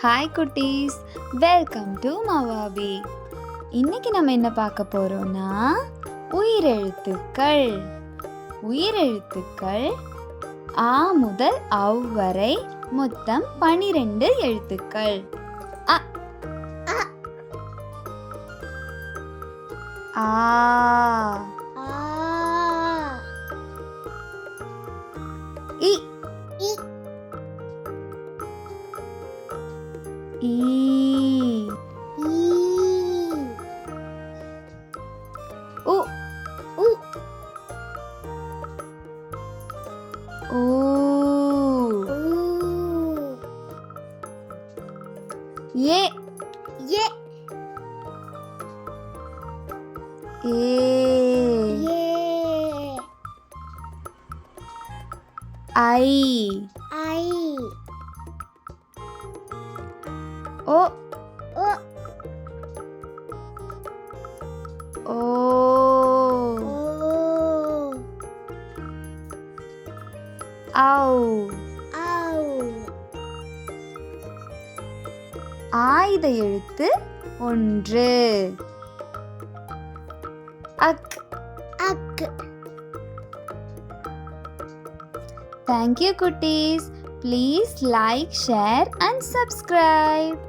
Hi குட்டீஸ், welcome to மவாபி. இன்னைக்கு நம்ம என்ன பார்க்க போறோம்னா உயிரெழுத்துக்கள். உயிரெழுத்துக்கள் ஆ முதல் அவ் வரை மொத்தம் 12 எழுத்துக்கள். அ ஆ இ ஈ உ ஊ ஏ ஏ ஐ ஓ ஓ ஔ ஆயுத எழுத்து 1. அக். Thank you, cuties. Please like, share and subscribe.